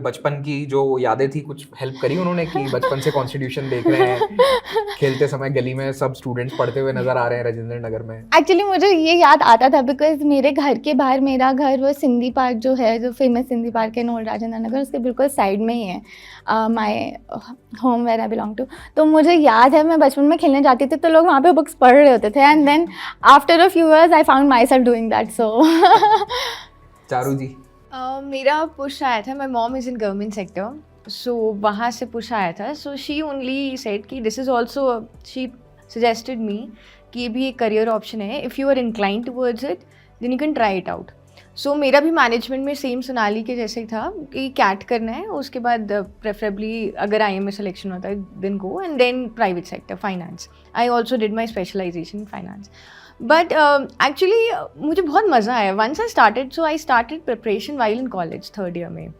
बचपन की जो यादें थी कुछ हेल्प करी उन्होंने कि बचपन से कॉन्स्टिट्यूशन देख रहे हैं, खेलते समय गली में सब स्टूडेंट्स पढ़ते हुए नजर आ रहे हैं राजेंद्र नगर में? एक्चुअली मुझे ये याद आता था बिकॉज मेरे घर के बाहर मेरा घर वो सिंधी पार्क जो है, जो फेमस सिंधी पार्क है ओल्ड राजेंद्र नगर, उसके बिल्कुल साइड में ही है my home where I belong to. तो मुझे याद है मैं बचपन में खेलने जाती थी तो लोग वहाँ पे बुक्स पढ़ रहे होते थे, and then after a few years I found myself doing that. So Charu ji? मेरा पुश आया था, my mom is in government sector, so वहाँ से पुश आया था। सो शी ओनली सेड कि this is also, she suggested me कि ये भी एक करियर ऑप्शन है, if you are inclined towards it then you can try it out. So मेरा भी मैनेजमेंट में सेम सोनाली के जैसे ही था कि कैट करना है, उसके बाद प्रेफरेबली अगर IIM में सिलेक्शन होता है then go, and then private sector finance. I also did my specialization in finance, but actually मुझे बहुत मज़ा आया once I started. So I started preparation while in college 3rd year में।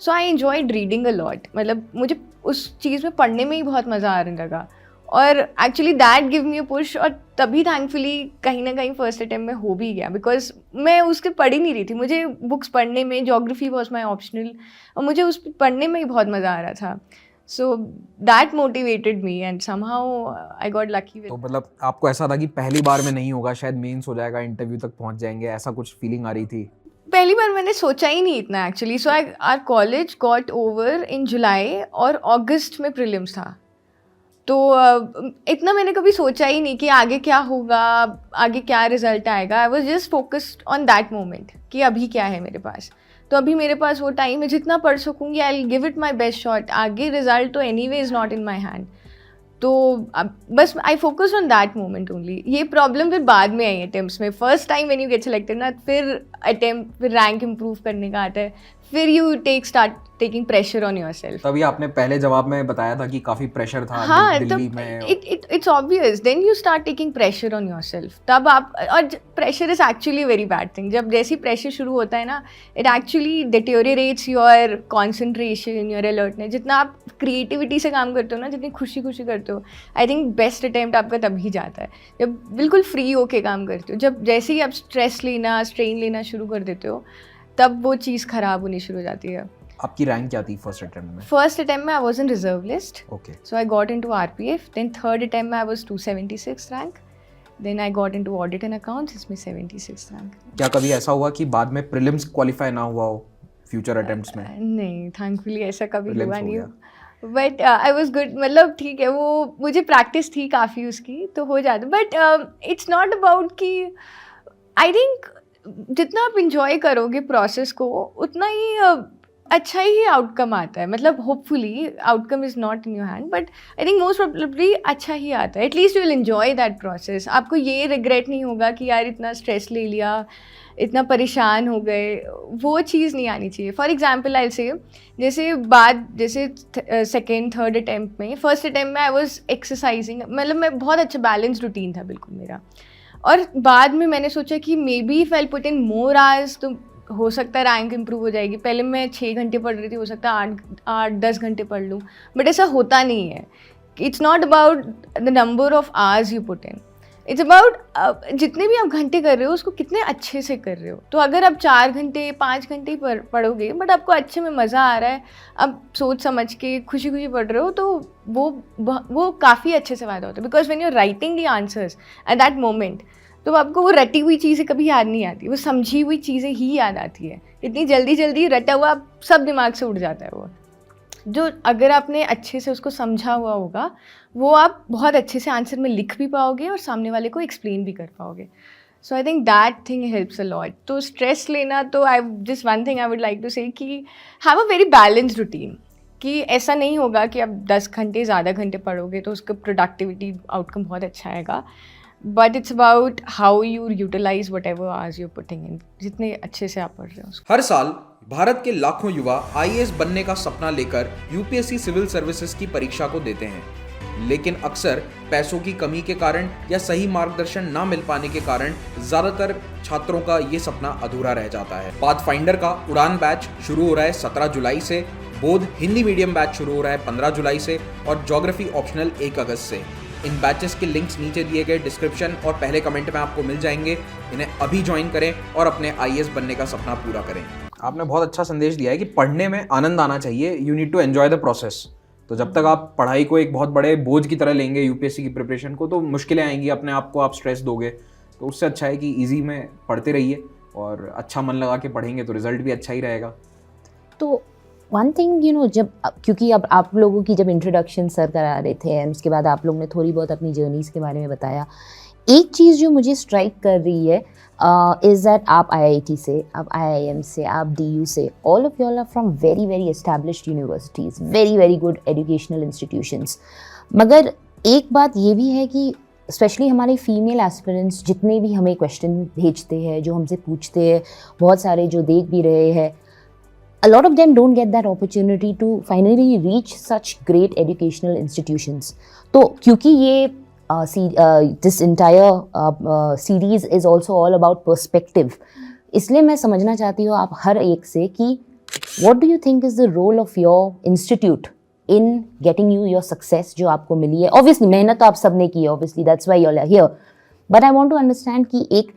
So I enjoyed reading a lot, मतलब मुझे उस चीज़ में पढ़ने में ही बहुत मज़ा आने लगा, और actually that give me a push. और तभी थैंकफुली कहीं ना कहीं फर्स्ट अटेम्प्ट में हो भी गया, बिकॉज मैं उसके पढ़ ही नहीं रही थी। मुझे बुक्स पढ़ने में, जोग्राफी वॉज माई ऑप्शनल, और मुझे उस पढ़ने में ही बहुत मज़ा आ रहा था। So that motivated me and somehow I got lucky with. तो मतलब आपको ऐसा था कि पहली बार में नहीं होगा, शायद मेंस हो जाएगा, इंटरव्यू तक पहुंच जाएंगे, ऐसा कुछ फीलिंग आ रही थी? पहली बार मैंने सोचा ही नहीं इतना actually. So I our college got over in जुलाई और अगस्त में प्रीलिम्स था, तो इतना मैंने कभी सोचा ही नहीं कि आगे क्या होगा, आगे क्या रिजल्ट आएगा। I was just focused on that moment कि अभी क्या है मेरे पास। तो अभी मेरे पास वो टाइम है, जितना पढ़ सकूँगी I will give it my best shot. आगे रिजल्ट तो anyway is not in my hand, तो अब बस I focus on that moment only. ये प्रॉब्लम फिर बाद में आई अटेम्प्ट्स में। First time when you get selected ना, फिर अटेम्प्ट, फिर रैंक इम्प्रूव करने का आता है, फिर you start taking pressure on yourself. तभी आपने पहले जवाब में बताया था कि काफी प्रेशर था। हाँ, दिल्ली तब में it's obvious, then you start taking pressure on yourself. तब आप, और pressure is actually very bad thing. जब जैसे प्रेशर शुरू होता है ना, it actually deteriorates your concentration, your alertness. जितना आप क्रिएटिविटी से काम करते हो ना, जितनी खुशी खुशी करते हो, आई थिंक बेस्ट अटेम्प्ट आपका तभी जाता है जब बिल्कुल फ्री होके काम करते हो। जब जैसे ही आप स्ट्रेस लेना, स्ट्रेन लेना शुरू कर देते हो, तब वो चीज़ ख़राब होनी शुरू हो जाती है। आपकी रैंक क्या थी फर्स्ट अटेम्प्ट में? फर्स्ट अटेम्प्ट में I was in reserve list, okay. So I got into RPF। Then third attempt में I was 276 rank. Then I got into audit and accounts, इसमें 76 रैंक। क्या कभी ऐसा हुआ कि बाद में प्रीलिम्स क्वालिफाई ना हुआ हो फ्यूचर अटेम्प्ट्स में? नहीं, थैंकफुली ऐसा कभी Prelims हुआ हो नहीं। गया। बट आई वॉज गुड, मतलब ठीक है, वो मुझे प्रैक्टिस थी काफ़ी उसकी, तो हो जाता। बट इट्स नॉट अबाउट कि, आई थिंक जितना आप इंजॉय करोगे प्रोसेस को, उतना ही अच्छा ही आउटकम आता है। मतलब hopefully outcome is not in your hand, but I think most probably अच्छा ही आता है। At least you will enjoy that process. आपको ये रिग्रेट नहीं होगा कि यार इतना स्ट्रेस ले लिया, इतना परेशान हो गए, वो चीज़ नहीं आनी चाहिए। फॉर एग्जाम्पल आई से, जैसे सेकेंड थर्ड अटैम्प्ट में, फर्स्ट अटैम्प्ट में आई वॉज एक्सरसाइजिंग, मतलब मैं बहुत अच्छा बैलेंस रूटीन था बिल्कुल मेरा। और बाद में मैंने सोचा कि may be if I put in more hours तो हो सकता है रैंक इम्प्रूव हो जाएगी। पहले मैं 6 घंटे पढ़ रही थी, हो सकता है 8-10 घंटे पढ़ लूँ, बट ऐसा होता नहीं है। It's not about the number of hours you put in, it's about जितने भी आप घंटे कर रहे हो उसको कितने अच्छे से कर रहे हो। तो अगर आप 4 घंटे 5 घंटे ही पढ़ोगे, बट आपको अच्छे में मज़ा आ रहा है, आप सोच समझ के खुशी खुशी पढ़ रहे हो, तो वो काफ़ी अच्छे से फ़ायदा होता है। Because when you are writing the answers at that moment, तो आपको वो रटी हुई चीज़ें कभी याद नहीं आती, वो समझी हुई चीज़ें ही याद आती है। इतनी जल्दी जल्दी रटा हुआ सब दिमाग से उड़ जाता है वो। जो अगर आपने अच्छे से उसको समझा हुआ होगा, वो आप बहुत अच्छे से आंसर में लिख भी पाओगे और सामने वाले को एक्सप्लेन भी कर पाओगे। So I think that thing helps a lot. तो स्ट्रेस लेना, तो I just one thing I would like to say कि have a very balanced routine. कि ऐसा नहीं होगा कि आप 10 घंटे ज़्यादा घंटे पढ़ोगे तो उसका प्रोडक्टिविटी आउटकम बहुत अच्छा आएगा, but it's about how you utilize whatever hours you putting in, जितने अच्छे से आप पढ़ रहे हो उसको। हर साल भारत के लाखों युवा IAS बनने का सपना लेकर UPSC सिविल सर्विसेज की परीक्षा को देते हैं, लेकिन अक्सर पैसों की कमी के कारण या सही मार्गदर्शन ना मिल पाने के कारण ज्यादातर छात्रों का ये सपना अधूरा रह जाता है। पाथफाइंडर का उड़ान बैच शुरू हो रहा है 17 जुलाई से, बोध हिंदी मीडियम बैच शुरू हो रहा है 15 जुलाई से और ज्योग्राफी ऑप्शनल 1 अगस्त से। इन बैचेस के लिंक्स नीचे दिए गए डिस्क्रिप्शन और पहले कमेंट में आपको मिल जाएंगे। इन्हें अभी ज्वाइन करें और अपने IAS बनने का सपना पूरा करें। आपने बहुत अच्छा संदेश दिया है कि पढ़ने में आनंद आना चाहिए, you need to enjoy the process. तो जब तक आप पढ़ाई को एक बहुत बड़े बोझ की तरह लेंगे यूपीएससी की प्रिपरेशन को, तो मुश्किलें आएंगी, अपने आप को आप स्ट्रेस दोगे। तो उससे अच्छा है कि इजी में पढ़ते रहिए और अच्छा मन लगा के पढ़ेंगे तो रिजल्ट भी अच्छा ही रहेगा। तो वन थिंग जब क्योंकि अब आप लोगों की जब इंट्रोडक्शन सर करा रहे थे एंड उसके बाद आप लोगों ने थोड़ी बहुत अपनी जर्नीज़ के बारे में बताया, एक चीज़ जो मुझे स्ट्राइक कर रही है इज़ दैट आप IIT से, आप IIM से, आप DU से, all of you are from very very established universities, very very good educational institutions. मगर एक बात ये भी है कि स्पेशली हमारे फीमेल एस्पिरेंट्स जितने भी हमें क्वेश्चन भेजते हैं, जो हमसे पूछते हैं, बहुत सारे जो देख भी रहे हैं, a lot of them don't get that opportunity to finally reach such great educational institutions. तो क्योंकि ये this entire series is also all about perspective, इसलिए मैं समझना चाहती हूँ आप हर एक से कि what do you think is the role of your institute in getting you your success जो आपको मिली है? Obviously मेहनत तो आप सब ने की है, obviously that's why you're here, but I want to understand कि एक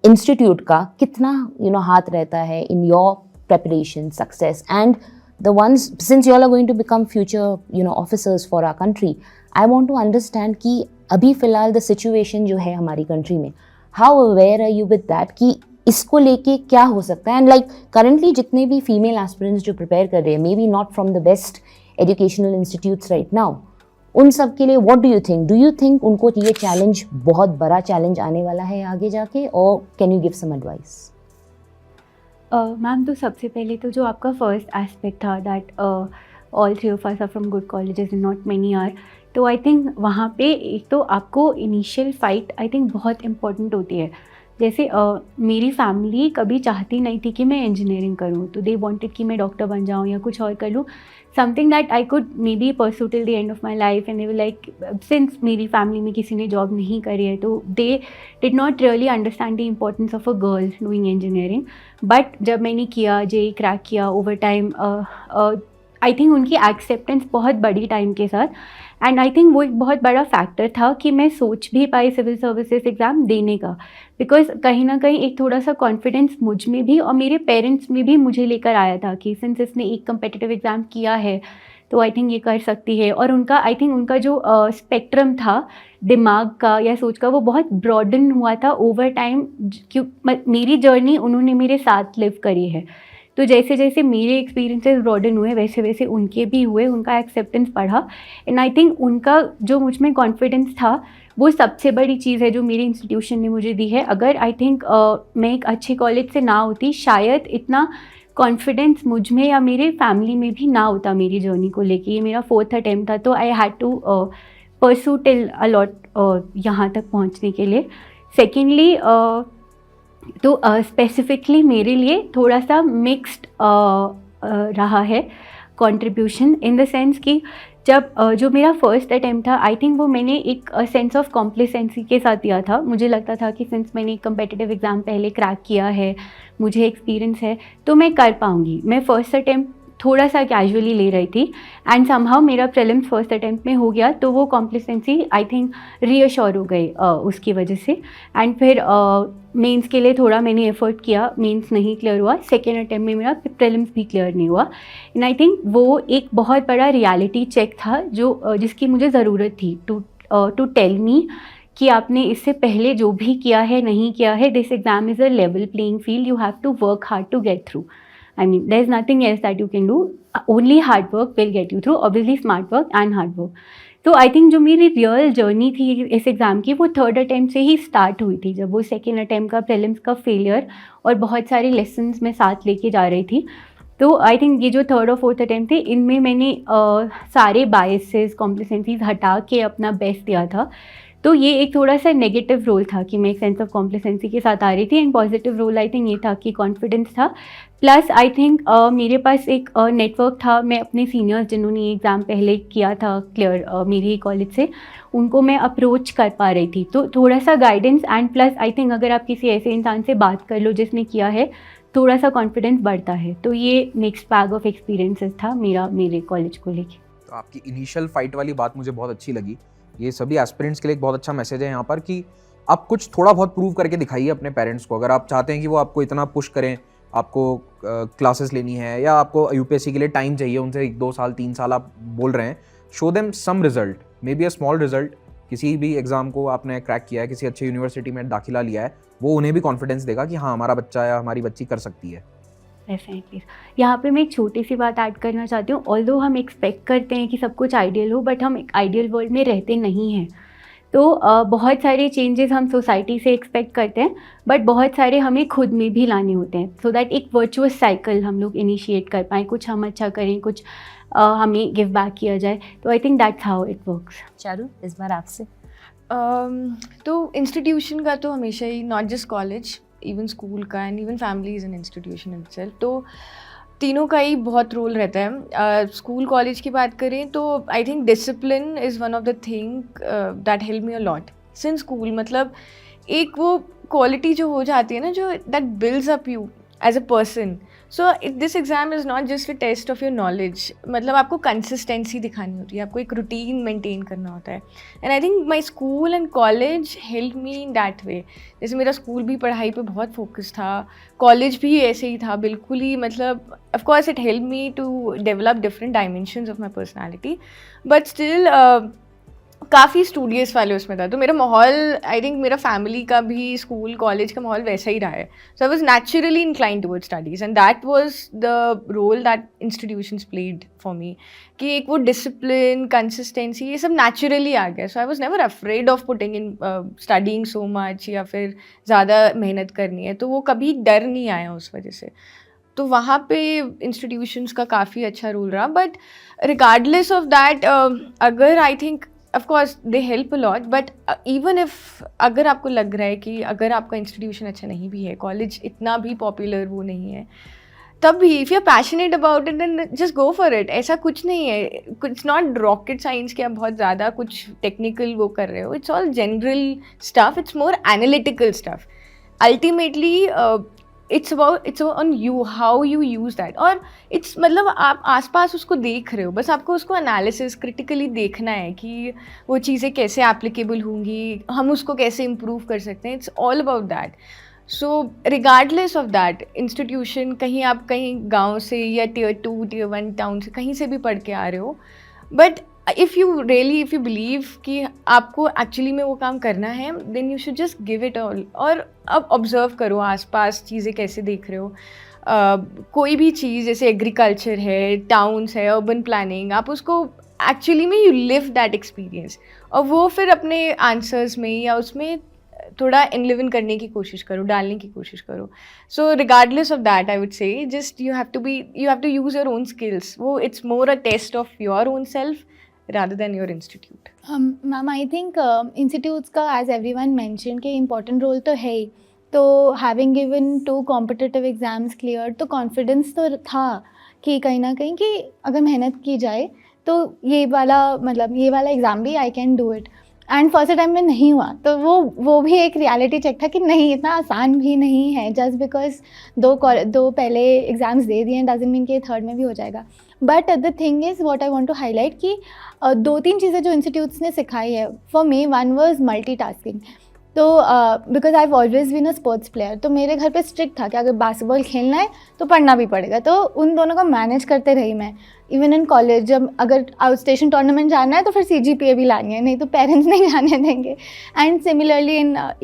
institute का कितना हाथ रहता है in your preparation, success, and the ones, since you all are going to become future officers for our country, I want to understand कि अभी फ़िलहाल the situation जो है हमारी country में, how aware are you with that कि इसको लेके क्या हो सकता है? And like currently जितने भी female aspirants जो prepare कर रहे हैं, maybe not from the best educational institutes right now, उन सब के लिए what do you think? Do you think उनको ये challenge बहुत बड़ा challenge आने वाला है आगे जाके, or can you give some advice? Ma'am, तो सबसे पहले तो जो आपका फर्स्ट एस्पेक्ट था that all three of us are from good colleges and not many are, तो आई थिंक वहाँ पे एक तो आपको इनिशियल फाइट आई थिंक बहुत इम्पोर्टेंट होती है। जैसे मेरी फैमिली कभी चाहती नहीं थी कि मैं इंजीनियरिंग करूँ, तो दे वांटेड कि मैं डॉक्टर बन जाऊँ या कुछ और कर लूँ, something that I could may be pursue till the end of my life. And they were like, since मेरी फैमिली में किसी ने जॉब नहीं करी है, तो they did not really understand the importance of a girl doing engineering. But जब मैंने किया, JEE क्रैक किया, ओवर टाइम आई थिंक उनकी एक्सेप्टेंस बहुत बड़ी टाइम के साथ, एंड आई थिंक वो एक बहुत बड़ा फैक्टर था कि मैं सोच भी पाई सिविल सर्विसेज एग्ज़ाम देने का, बिकॉज कहीं ना कहीं एक थोड़ा सा कॉन्फिडेंस मुझ में भी और मेरे पेरेंट्स में भी मुझे लेकर आया था कि सिंस इसने एक कम्पिटिटिव एग्ज़ाम किया है तो आई थिंक ये कर सकती है। और उनका आई थिंक उनका जो स्पेक्ट्रम था दिमाग का या सोच का, वो बहुत ब्रॉडन हुआ था ओवर टाइम। क्यों मेरी जर्नी उन्होंने मेरे साथ लिव करी है, तो जैसे जैसे मेरे एक्सपीरियंसेस ब्रॉडन हुए वैसे वैसे उनके भी हुए, उनका एक्सेप्टेंस बढ़ा। एंड आई थिंक उनका जो मुझ में कॉन्फिडेंस था वो सबसे बड़ी चीज़ है जो मेरी इंस्टीट्यूशन ने मुझे दी है। अगर आई थिंक मैं एक अच्छे कॉलेज से ना होती, शायद इतना कॉन्फिडेंस मुझ में या मेरे फैमिली में भी ना होता मेरी जर्नी को लेके। ये मेरा 4th अटैम्प्ट था, तो I had to pursue till a lot यहाँ तक पहुँचने के लिए। सेकेंडली तो स्पेसिफिकली मेरे लिए थोड़ा सा मिक्स्ड रहा है कंट्रीब्यूशन, इन द सेंस कि जब जो मेरा फर्स्ट अटैम्प्ट था, आई थिंक वो मैंने एक सेंस ऑफ कॉम्प्लिसेंसी के साथ दिया था। मुझे लगता था कि सिंस मैंने एक कम्पिटिटिव एग्ज़ाम पहले क्रैक किया है, मुझे एक्सपीरियंस है, तो मैं कर पाऊँगी। मैं फर्स्ट अटैम्प्ट थोड़ा सा कैजुअली ले रही थी, एंड समहाउ मेरा प्रीलिम्स फर्स्ट अटैम्प्ट में हो गया, तो वो कॉम्प्लिसेंसी आई थिंक रीअश्योर हो गई उसकी वजह से। एंड फिर मेंस के लिए थोड़ा मैंने एफर्ट किया, मेंस नहीं क्लियर हुआ, सेकेंड अटैम्प्ट में मेरा प्रीलिम्स भी क्लियर नहीं हुआ। एंड आई थिंक वो एक बहुत बड़ा रियलिटी चेक था जो जिसकी मुझे ज़रूरत थी टू टेल मी कि आपने इससे पहले जो भी किया है नहीं किया है, this exam is a level playing field, you have to work hard to get through. I mean, there's nothing else that you can do. Only hard work will get you through. Obviously, smart work and hard work. तो I think जो मेरी real journey थी इस exam की, वो third attempt से ही start हुई थी, जब वो सेकेंड अटैम्प्ट का प्रीलिम्स का फेलियर और बहुत सारे लेसन्स मैं साथ लेके जा रही थी। तो आई थिंक ये जो थर्ड और फोर्थ अटैम्प्ट थे, इनमें मैंने सारे बायसेस, कॉम्प्लिसेंसीज हटा के अपना बेस्ट दिया था। तो ये एक थोड़ा सा नेगेटिव रोल था कि मैं एक सेंस ऑफ कॉम्प्लिसेंसी के साथ आ रही थी, and positive role I think ये था कि कॉन्फिडेंस था। प्लस आई थिंक मेरे पास एक नेटवर्क था, मैं अपने सीनियर्स जिन्होंने ये एग्ज़ाम पहले किया था क्लियर मेरे ही कॉलेज से, उनको मैं अप्रोच कर पा रही थी। तो थोड़ा सा guidance, and plus I think अगर आप किसी ऐसे इंसान से बात कर लो जिसने किया है, थोड़ा सा कॉन्फिडेंस बढ़ता है। तो ये मिक्स्ड बैग ऑफ एक्सपीरियंसेस था मेरे कॉलेज को लेके। तो आपकी इनिशियल फाइट वाली बात मुझे बहुत अच्छी लगी। ये सभी एस्पिरेंट्स के लिए एक बहुत अच्छा मैसेज है यहाँ पर कि आप कुछ थोड़ा बहुत प्रूव करके दिखाइए अपने पेरेंट्स को। अगर आप चाहते हैं कि वो आपको इतना पुश करें, आपको क्लासेस लेनी है या आपको यूपीएससी के लिए टाइम चाहिए, उनसे 1-2 साल 3 साल आप बोल रहे हैं, show them some result, maybe a small result. किसी भी एग्ज़ाम को आपने क्रैक किया है, किसी अच्छी यूनिवर्सिटी में दाखिला लिया है, वो उन्हें भी कॉन्फिडेंस देगा कि हाँ हमारा बच्चा या हमारी बच्ची कर सकती है। डेफिनेटली। यहाँ पे मैं एक छोटी सी बात ऐड करना चाहती हूँ। ऑल्दो हम एक्सपेक्ट करते हैं कि सब कुछ आइडियल हो, बट हम एक आइडियल वर्ल्ड में रहते नहीं हैं। तो बहुत सारे चेंजेस हम सोसाइटी से एक्सपेक्ट करते हैं, बट बहुत सारे हमें खुद में भी लाने होते हैं, सो दैट एक वर्चुअस साइकिल हम लोग इनिशिएट कर पाएँ, कुछ हम अच्छा करें, कुछ हमें गिव बैक किया जाए। तो I think that's how it works. Charu, इस बार आपसे। तो इंस्टीट्यूशन का तो हमेशा ही, not just college, even school का and even family is an institution itself, तो तीनों का ही बहुत रोल रहता है। स्कूल कॉलेज की बात करें तो I think discipline is one of the thing that help me a lot since school. मतलब एक वो क्वालिटी जो हो जाती है ना, जो that builds up you as a person. So this exam is not just a test of your knowledge, मतलब आपको कंसिस्टेंसी दिखानी होती है, आपको एक रूटीन मेंटेन करना होता है। And I think my school and college help me in that way. जैसे मेरा स्कूल भी पढ़ाई पे बहुत फोकस था, कॉलेज भी ऐसे ही था बिल्कुल ही, मतलब of course it help me to develop different dimensions of my personality, but still काफ़ी स्टूडियस वाले उसमें था। तो मेरा माहौल, आई थिंक मेरा फैमिली का भी स्कूल कॉलेज का माहौल वैसा ही रहा है। So I was naturally incline towards studies and that was the role that institutions played for me, कि एक वो डिसिप्लिन, कंसिस्टेंसी, ये सब नेचुरली आ गया। So I was never afraid of putting in studying so much या फिर ज़्यादा मेहनत करनी है, तो वो कभी डर नहीं आया उस वजह से। तो वहाँ पे इंस्टीट्यूशंस का काफ़ी अच्छा रोल रहा। बट रिगार्डलेस ऑफ दैट, अगर I think of course they help a lot, but even if अगर आपको लग रहा है कि अगर आपका इंस्टीट्यूशन अच्छा नहीं भी है, कॉलेज इतना भी पॉपुलर वो नहीं है, तब भी if you are passionate about it then just go for it. ऐसा कुछ नहीं है, इट्स नॉट रॉकेट साइंस कि आप बहुत ज़्यादा कुछ टेक्निकल वो कर रहे हो, it's all general stuff, it's more analytical stuff. Ultimately it's on you how you use that, और it's मतलब आप आसपास उसको देख रहे हो, बस आपको उसको एनालिसिस क्रिटिकली देखना है कि वो चीज़ें कैसे एप्लीकेबल होंगी, हम उसको कैसे इम्प्रूव कर सकते हैं। It's all about that. So regardless of that institution, कहीं आप कहीं गांव से या Tier 2 Tier 1 टाउन से कहीं से भी पढ़ के आ रहे हो, बट इफ़ यू बिलीव कि आपको एक्चुअली में वो काम करना है, then you should just give it all. और अब ऑब्जर्व करो आसपास चीज़ें कैसे देख रहे हो। कोई भी चीज़ जैसे एग्रीकल्चर है, टाउन्स है, अर्बन प्लानिंग, आप उसको एक्चुअली में यू लिव दैट एक्सपीरियंस, और वो फिर अपने आंसर्स में या उसमें थोड़ा इनलिवन करने की कोशिश करो, डालने की कोशिश करो। So regardless of that I would say just you have to use your own skills. वो it's more a test of your own self rather than your institute. Ma'am, I think institutes का, as everyone mentioned, कि important role तो है ही। तो having given 2 competitive exams cleared, तो confidence तो था कि कहीं ना कहीं कि अगर मेहनत की जाए तो ये वाला एग्ज़ाम भी I can do it। And first time में नहीं हुआ, तो वो भी एक रियलिटी चेक था कि नहीं, इतना आसान भी नहीं है। जस्ट बिकॉज दो पहले एग्ज़ाम्स दे दिए डजंट मीन कि थर्ड में भी हो जाएगा। But the thing is what I want to highlight कि 2-3 चीज़ें जो इंस्टीट्यूट्स ने सिखाई है for me, one was multitasking. तो because I have always been a sports player, तो मेरे घर पे स्ट्रिक्ट था कि अगर बास्केटबॉल खेलना है तो पढ़ना भी पड़ेगा। तो उन दोनों को मैनेज करते रही मैं। इवन इन कॉलेज जब अगर आउट स्टेशन टूर्नामेंट जाना है तो फिर CGPA भी लानी है, नहीं तो पेरेंट्स नहीं जाने देंगे। And similarly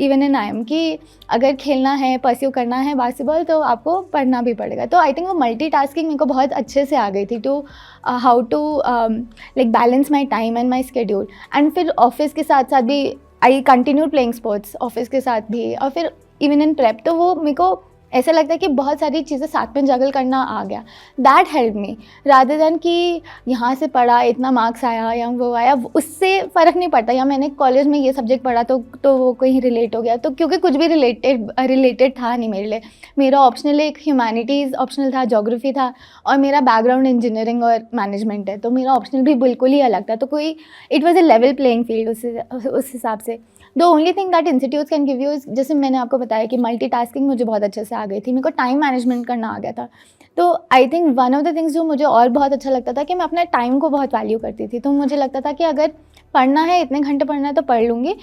even in IIM कि अगर खेलना है, परस्यू करना है बास्केटबॉल, तो आपको पढ़ना भी पड़ेगा। तो आई थिंक वो मल्टीटास्किंग मेरे को बहुत अच्छे से आ गई थी to how to like balance my time and my schedule. And फिर ऑफिस के साथ साथ भी I continue playing sports office के साथ भी, और फिर इवन इन प्रेप। तो वो मेरे को ऐसा लगता है कि बहुत सारी चीज़ें साथ में जगल करना आ गया। That help me rather than कि यहाँ से पढ़ा, इतना मार्क्स आया या वो आया, उससे फ़र्क नहीं पड़ता। या मैंने कॉलेज में ये सब्जेक्ट पढ़ा तो वो कहीं रिलेट हो गया, तो क्योंकि कुछ भी रिलेटेड था नहीं मेरे लिए। मेरा ऑप्शनल एक ह्यूमैनिटीज़ ऑप्शनल था, ज्योग्राफी था, और मेरा बैकग्राउंड इंजीनियरिंग और मैनेजमेंट है, तो मेरा ऑप्शनल भी बिल्कुल ही अलग था। तो कोई it was a level playing field उस हिसाब से। The only thing that institute can give you, जैसे मैंने आपको बताया कि मल्टीटास्किंग मुझे बहुत अच्छे से आ गई थी, मेरे को टाइम मैनेजमेंट करना आ गया था। तो I think one of the things जो मुझे और बहुत अच्छा लगता था कि मैं अपने टाइम को बहुत वैल्यू करती थी। तो मुझे लगता था कि अगर पढ़ना है, इतने घंटे पढ़ना है तो पढ़ लूँगी,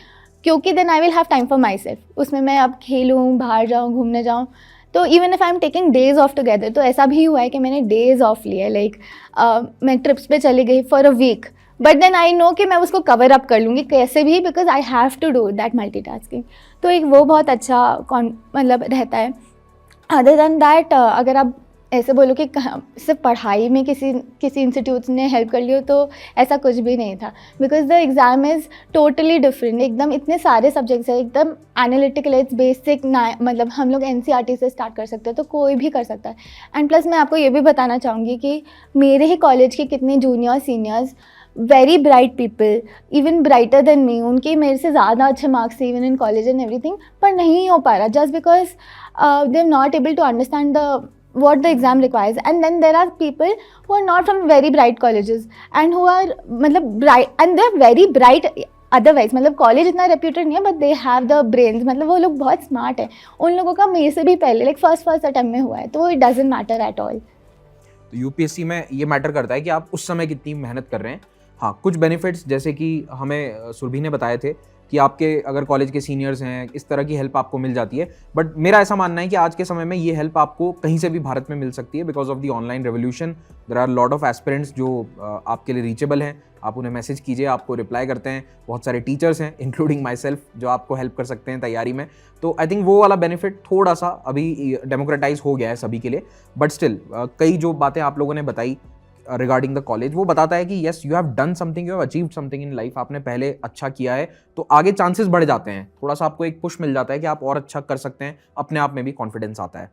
क्योंकि then I will have time for myself. उसमें मैं अब खेलूँ, बाहर जाऊँ, घूमने जाऊँ, तो even if I am taking days off together, तो ऐसा भी हुआ है कि मैंने डेज ऑफ लिए, लाइक मैं ट्रिप्स पे चली गई for a week, but then I know कि मैं उसको कवर अप कर लूँगी कैसे भी, because I have to do that multitasking. तो एक वो बहुत अच्छा मतलब रहता है। अदर देन दैट अगर आप ऐसे बोलो कि सिर्फ पढ़ाई में किसी इंस्टीट्यूट ने हेल्प कर लियो, तो ऐसा कुछ भी नहीं था, because the exam is totally different. एकदम इतने सारे सब्जेक्ट्स है, एकदम एनालिटिकल, इट्स बेसिक ना, मतलब हम लोग NCERT से स्टार्ट कर सकते हैं, तो कोई भी कर सकता है। एंड प्लस मैं आपको ये भी बताना चाहूँगी कि मेरे ही कॉलेज के कितने junior seniors, very bright people, even brighter than me, उनके मेरे से ज़्यादा अच्छे मार्क्स थे even in college and everything, पर नहीं हो पा रहा just because they are not able to understand the what the exam requires. And then there are people who are not from very bright colleges and who are मतलब bright, and they're very bright otherwise, मतलब college इतना reputed नहीं है, but they have the brains, मतलब वो लोग बहुत smart है। उन लोगों का मेरे से भी पहले लाइक फर्स्ट अटेम्प्ट में हुआ है, तो it doesn't matter at all. तो यूपीएससी में ये मैटर करता है कि आप उस समय कितनी मेहनत कर रहे हैं। हाँ, कुछ बेनिफिट्स जैसे कि हमें सुरभि ने बताए थे कि आपके अगर कॉलेज के सीनियर्स हैं, इस तरह की हेल्प आपको मिल जाती है, बट मेरा ऐसा मानना है कि आज के समय में ये हेल्प आपको कहीं से भी भारत में मिल सकती है because of the online revolution. There are lot of aspirants जो आपके लिए रीचेबल हैं, आप उन्हें मैसेज कीजिए, आपको रिप्लाई करते हैं। बहुत सारे टीचर्स हैं इंक्लूडिंग माई सेल्फ जो आपको हेल्प कर सकते हैं तैयारी में। तो आई थिंक वो वाला बेनिफिट थोड़ा सा अभी डेमोक्रेटाइज हो गया है सभी के लिए, बट स्टिल कई जो बातें आप लोगों ने बताई रिगार्डिंग द कॉलेज, वो बताता है कि yes, you have done something, you have achieved something in life. आपने पहले अच्छा किया है तो आगे चांसेस बढ़ जाते हैं, थोड़ा सा आपको एक पुश मिल जाता है कि आप और अच्छा कर सकते हैं, अपने आप में भी कॉन्फिडेंस आता है।